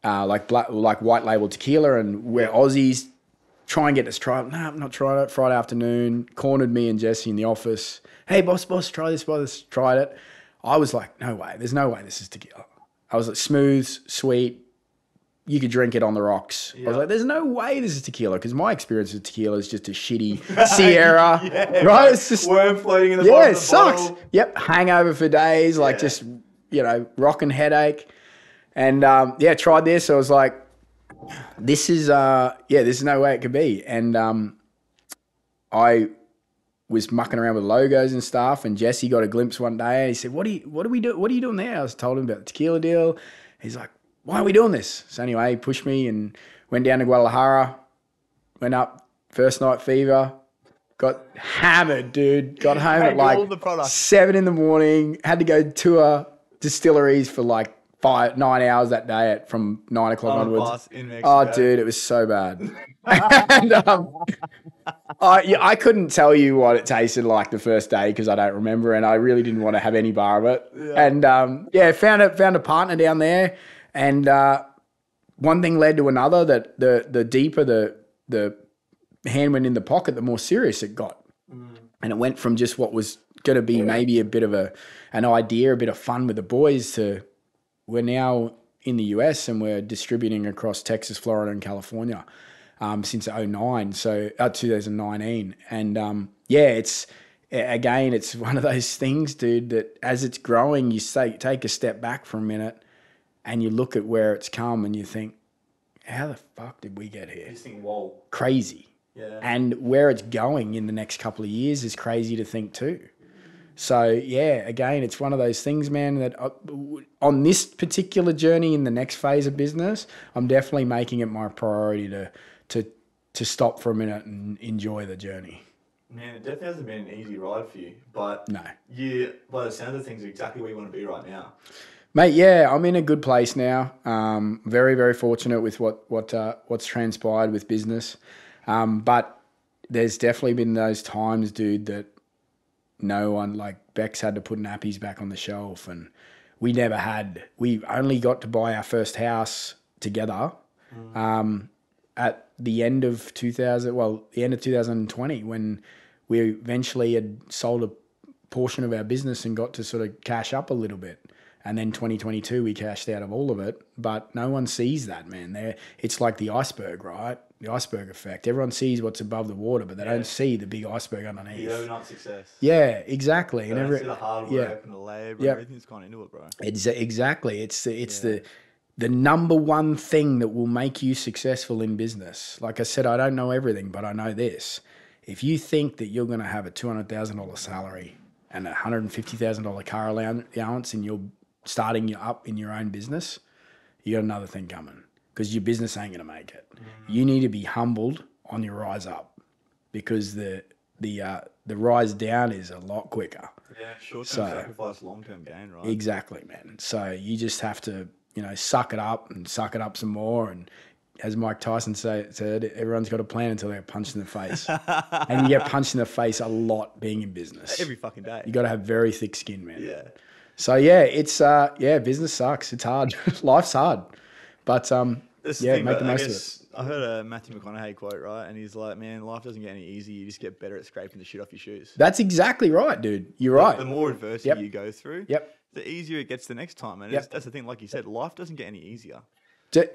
like white label tequila, and we're Aussies. Try and get us try it. No, I'm not trying it. Friday afternoon, cornered me and Jesse in the office. Hey, boss, try this, boss. Tried it. I was like, no way. There's no way this is tequila. I was like, smooth, sweet. You could drink it on the rocks. Yeah. I was like, there's no way this is tequila, because my experience with tequila is just a shitty Sierra, right? It's just worm floating in the bottom of the it sucks. bottle. Yep, hangover for days, like just rocking headache, and tried this. I was like, this is no way it could be, and I was mucking around with logos and stuff, and Jesse got a glimpse one day, and he said, "What are you doing there?" I was told him about the tequila deal. He's like, why are we doing this? So anyway, he pushed me and went down to Guadalajara, went up, first night fever, got hammered, dude. Got home at like 7 a.m, had to go tour distilleries for like 9 hours that day from 9 o'clock onwards. Oh, dude, it was so bad. And I couldn't tell you what it tasted like the first day because I don't remember, and I really didn't want to have any bar of it. Yeah. And found a partner down there. And one thing led to another, that the deeper the hand went in the pocket, the more serious it got. And it went from just what was going to be maybe a bit of an idea, a bit of fun with the boys, to we're now in the US and we're distributing across Texas, Florida, and California since 2019. And it's one of those things, dude, that as it's growing, you take a step back for a minute and you look at where it's come and you think, how the fuck did we get here? You think, whoa. Crazy. Yeah. And where it's going in the next couple of years is crazy to think too. So yeah, again, it's one of those things, man, that on this particular journey in the next phase of business, I'm definitely making it my priority to stop for a minute and enjoy the journey. Man, it definitely hasn't been an easy ride for you, but No. you, by the sound of things, are exactly where you want to be right now. Mate, yeah, I'm in a good place now. Very, very fortunate with what's transpired with business. But there's definitely been those times, dude, that no one, like Bex had to put nappies back on the shelf, and we only got to buy our first house together at the end of 2020, when we eventually had sold a portion of our business and got to sort of cash up a little bit. And then 2022, we cashed out of all of it. But no one sees that, man. It's like the iceberg, right? The iceberg effect. Everyone sees what's above the water, but they don't see the big iceberg underneath. The overnight success. Yeah, exactly. And see the hard work and the labor, everything's gone into it, bro. Exactly. It's the number one thing that will make you successful in business. Like I said, I don't know everything, but I know this. If you think that you're going to have a $200,000 salary and a $150,000 car allowance and you're starting you up in your own business, you got another thing coming, because your business ain't going to make it. You need to be humbled on your rise up, because the rise down is a lot quicker. Yeah, short-term sacrifice, long-term gain, right? Exactly, man. So you just have to, suck it up and suck it up some more. And as Mike Tyson said, everyone's got a plan until they get punched in the face. And you get punched in the face a lot being in business. Every fucking day. You got to have very thick skin, man. Yeah. So yeah, it's business sucks. It's hard. Life's hard, but make the most of it. I heard a Matthew McConaughey quote, right? And he's like, "Man, life doesn't get any easier. You just get better at scraping the shit off your shoes." That's exactly right, dude. You're right. The more adversity you go through, the easier it gets the next time. And that's the thing, like you said, life doesn't get any easier.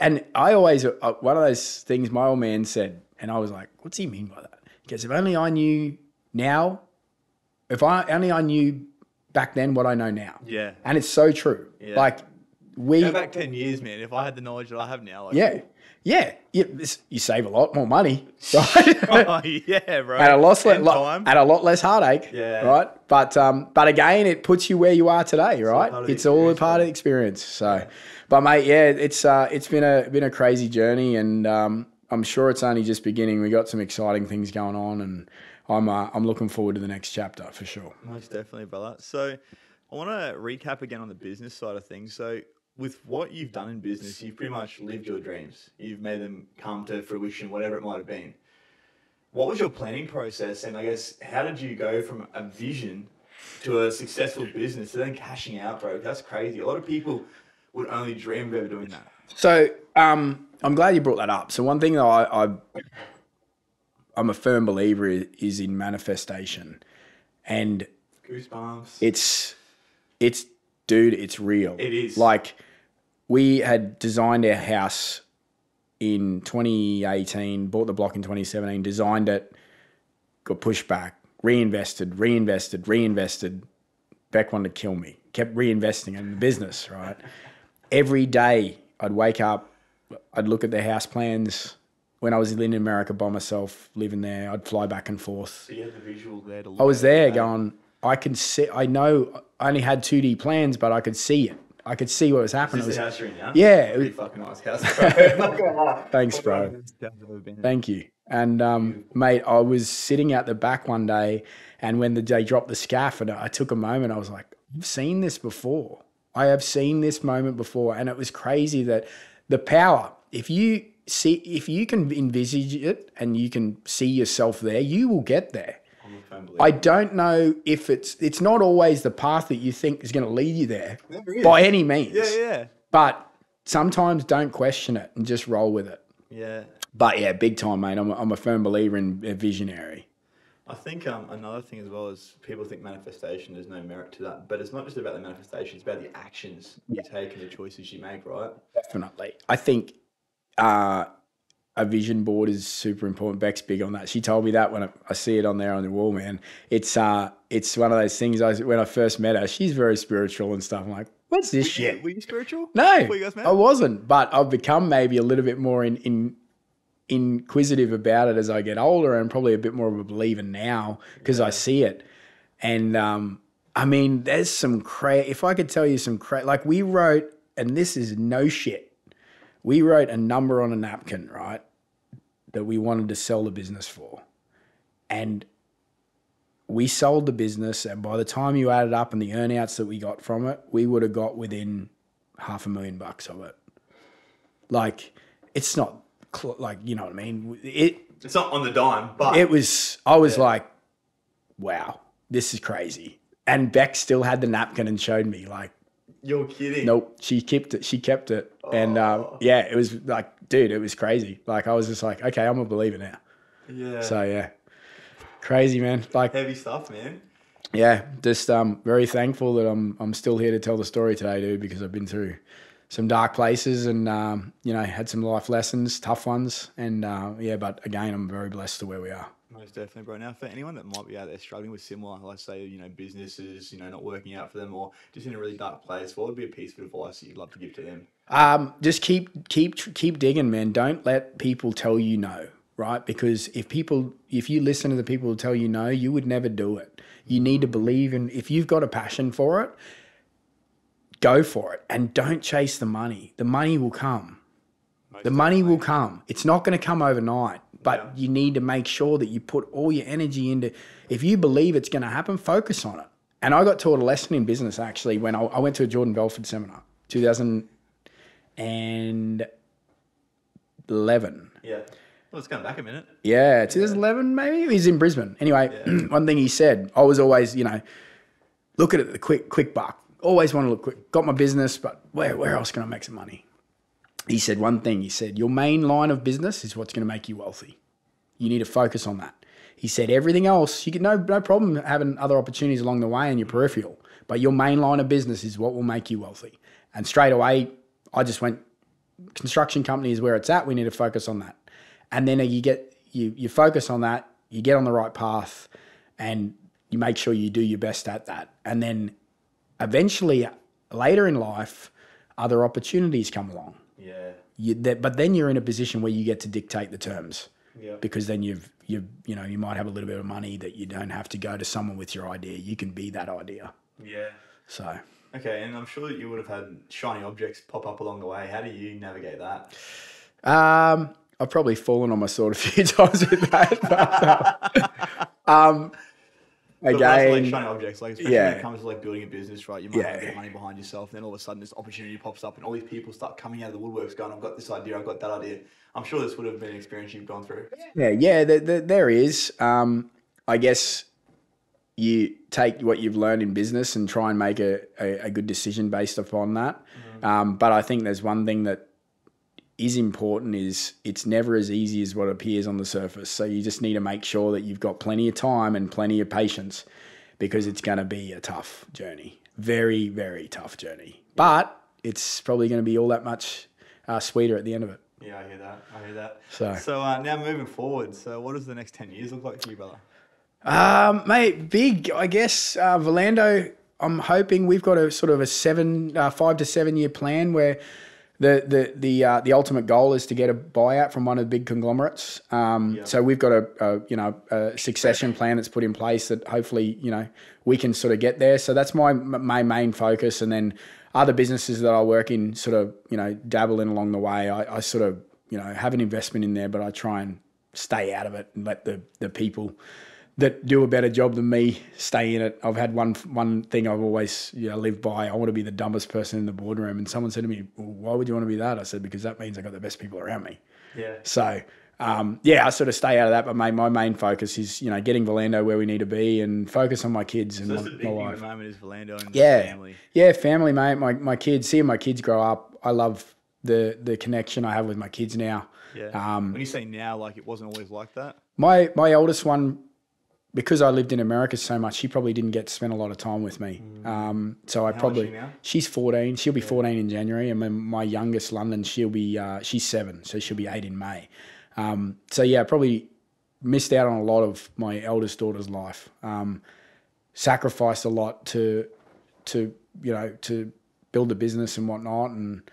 And I always one of those things my old man said, and I was like, "What's he mean by that?" He goes, "If only I knew now. If I knew back then what I know now." Yeah. And it's so true. Yeah. Like go back 10 years, man. If I had the knowledge that I have now, you save a lot more money, right? Oh, yeah, bro. At a lot less heartache, right? But again, it puts you where you are today, right? It's all a part of the experience. So, but mate, it's been a crazy journey, and I'm sure it's only just beginning. We got some exciting things going on, and I'm looking forward to the next chapter for sure. Most definitely, brother. So I want to recap again on the business side of things. So with what you've done in business, you've pretty much lived your dreams. You've made them come to fruition, whatever it might have been. What was your planning process? And I guess, how did you go from a vision to a successful business to then cashing out, bro? That's crazy. A lot of people would only dream of ever doing that. So I'm glad you brought that up. So one thing that I'm a firm believer is in manifestation, and goosebumps. It's dude, it's real. It is. Like, we had designed our house in 2018, bought the block in 2017, designed it, got pushed back, reinvested. Beck wanted to kill me. Kept reinvesting in the business, right? Every day I'd wake up, I'd look at the house plans. When I was in America by myself, living there, I'd fly back and forth. So you had the visual there to look I was there going, I can see, I know I only had 2D plans, but I could see it. I could see what was happening. Is this the house you're in now? Yeah. It was a fucking nice house, bro. Thanks, bro. Thank you. And, mate, I was sitting out the back one day, and when they dropped the scaff, and I took a moment, I was like, I've seen this before. I have seen this moment before. And it was crazy that the power, if you can envisage it and you can see yourself there, you will get there. I don't know if it's not always the path that you think is going to lead you there by any means. Yeah. But sometimes don't question it and just roll with it. Yeah. But yeah, big time, mate. I'm a firm believer in a visionary. I think another thing as well is people think manifestation, there's no merit to that. But it's not just about the manifestation, it's about the actions you take and the choices you make, right? Definitely. I think a vision board is super important. Beck's big on that. She told me that when I see it on there on the wall, man. It's one of those things. When I first met her, she's very spiritual and stuff. I'm like, what's this shit? Were you spiritual? No, before you guys met? I wasn't. But I've become maybe a little bit more inquisitive about it as I get older, and probably a bit more of a believer now because I see it. And I mean, there's some if I could tell you some like we wrote, and this is no shit, we wrote a number on a napkin, right, that we wanted to sell the business for. And we sold the business, and by the time you added up and the earnouts that we got from it, we would have got within $500,000 of it. Like, it's not like, you know what I mean? It's not on the dime, but I was like, wow, this is crazy. And Beck still had the napkin and showed me, like, you're kidding. Nope, she kept it. Oh. And yeah, it was like, dude, it was crazy. Like, I was just like, okay, I'm a believer now. Yeah. So yeah. Crazy, man. Like, heavy stuff, man. Yeah, just very thankful that I'm still here to tell the story today, dude, because I've been through some dark places and you know, had some life lessons, tough ones, and yeah, but again, I'm very blessed to where we are. Most definitely, bro. Now, for anyone that might be out there struggling with similar, let's say, you know, businesses, you know, not working out for them, or just in a really dark place, what would be a piece of advice that you'd love to give to them? Just keep digging, man. Don't let people tell you no, right? Because if you listen to the people who tell you no, you would never do it. You need to believe in, if you've got a passion for it, go for it, and don't chase the money. The money will come. The money will come. It's not going to come overnight, but you need to make sure that you put all your energy into, if you believe it's going to happen, focus on it. And I got taught a lesson in business, actually, when I went to a Jordan Belfort seminar, 2011. Yeah. Well, it's going back a minute. Yeah, 2011 maybe? He's in Brisbane. Anyway, one thing he said, I was always, you know, look at it, the quick buck. Always want to look quick. Got my business, but where else can I make some money? He said one thing. He said, your main line of business is what's going to make you wealthy. You need to focus on that. He said everything else, you get no problem having other opportunities along the way in your peripheral, but your main line of business is what will make you wealthy. And straight away, I just went, construction company is where it's at. We need to focus on that. And then you focus on that, you get on the right path, and you make sure you do your best at that. And then eventually, later in life, other opportunities come along. Yeah. But then you're in a position where you get to dictate the terms. Yeah. Because then you might have a little bit of money that you don't have to go to someone with your idea. You can be that idea. Yeah. So. Okay, and I'm sure that you would have had shiny objects pop up along the way. How do you navigate that? I've probably fallen on my sword a few times with that. But, again, like shiny objects, like especially when it comes to like building a business, right? You might have a bit of money behind yourself, and then all of a sudden this opportunity pops up, and all these people start coming out of the woodworks, going, "I've got this idea, I've got that idea." I'm sure this would have been an experience you've gone through. Yeah, there is. I guess you take what you've learned in business and try and make a good decision based upon that. Mm-hmm. But I think there's one thing that is important is it's never as easy as what appears on the surface. So you just need to make sure that you've got plenty of time and plenty of patience, because it's going to be a tough journey. Very, very tough journey. But it's probably going to be all that much sweeter at the end of it. Yeah, I hear that. So now moving forward, so what does the next 10 years look like for you, brother? Mate, big, I guess. Valando, I'm hoping we've got a sort of a 5 to 7 year plan where the ultimate goal is to get a buyout from one of the big conglomerates. So we've got a succession plan that's put in place that hopefully, you know, we can sort of get there. So that's my main focus. And then other businesses that I work in sort of, you know, dabble in along the way. I sort of, you know, have an investment in there, but I try and stay out of it and let the people that do a better job than me stay in it. I've had one thing I've always lived by. I want to be the dumbest person in the boardroom. And someone said to me, well, why would you want to be that? I said, because that means I got the best people around me. Yeah. So, I sort of stay out of that. But my main focus is, you know, getting Valando where we need to be and focus on my kids and my life. So the big thing at the moment is Valando and family. Yeah, family, mate. My kids, seeing my kids grow up. I love the connection I have with my kids now. Yeah. When you say now, like it wasn't always like that? My eldest one, because I lived in America so much, she probably didn't get to spend a lot of time with me. So I probably, is she now? She's 14. She'll be 14 in January. And then my youngest, London, she's 7. So she'll be 8 in May. I probably missed out on a lot of my eldest daughter's life. Sacrificed a lot to build a business and whatnot. And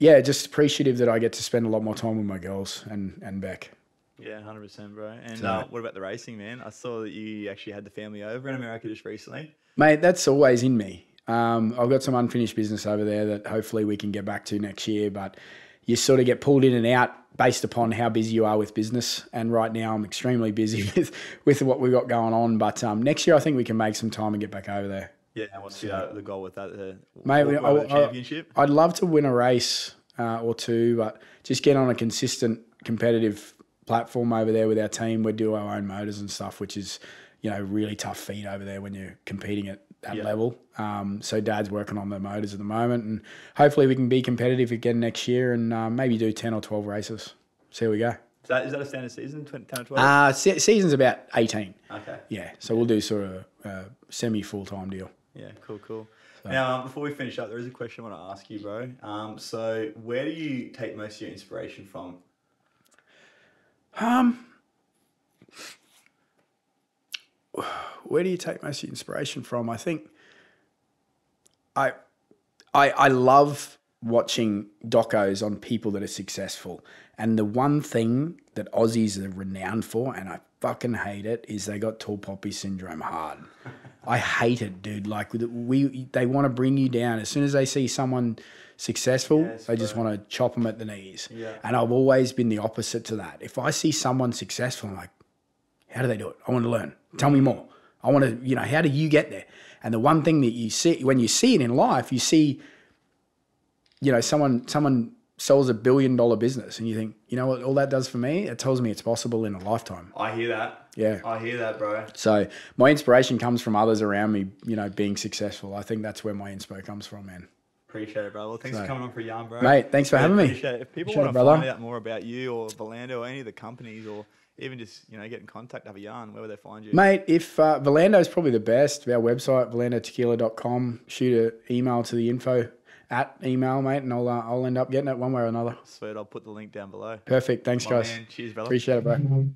just appreciative that I get to spend a lot more time with my girls and Beck. Yeah, 100%, bro. And So- what about the racing, man? I saw that you actually had the family over in America just recently. Mate, that's always in me. I've got some unfinished business over there that hopefully we can get back to next year, but you sort of get pulled in and out based upon how busy you are with business. And right now I'm extremely busy with what we've got going on. But next year I think we can make some time and get back over there. Yeah, and what's the goal with that? Mate, the championship? I'd love to win a race or two, but just get on a consistent competitive platform over there with our team. We do our own motors and stuff, which is, really tough feat over there when you're competing at that level. So Dad's working on the motors at the moment, and hopefully we can be competitive again next year and maybe do 10 or 12 races. See how we go. Is that a standard season, 10 or 12? Season's about 18. Okay. Yeah, so we'll do sort of a semi-full-time deal. Yeah, cool. So. Now, before we finish up, there is a question I want to ask you, bro. So where do you take most of your inspiration from? Where do you take most of your inspiration from? I think I love watching docos on people that are successful. And the one thing that Aussies are renowned for, and I fucking hate it, is they got tall poppy syndrome hard. I hate it, dude. Like they want to bring you down. As soon as they see someone successful, they just want to chop them at the knees. Yeah. And I've always been the opposite to that. If I see someone successful, I'm like, how do they do it? I want to learn. Tell me more. I want to, how do you get there? And the one thing that you see, when you see it in life, you see, someone sells $1 billion business and you think, you know what all that does for me? It tells me it's possible in a lifetime. I hear that. Yeah. I hear that, bro. So my inspiration comes from others around me, being successful. I think that's where my inspo comes from, man. Appreciate it, bro. Well, thanks for coming on for a yarn, bro. Mate, thanks for having me. Appreciate it. If people want to find out more about you or Valando or any of the companies, or even just, get in contact, have a yarn, where would they find you? Mate, if Valando is probably the best, our website, valandotequila.com, shoot an email to the info at email, mate, and I'll end up getting it one way or another. Sweet, I'll put the link down below. Perfect. Thanks, guys. Man. Cheers, brother. Appreciate it, bro.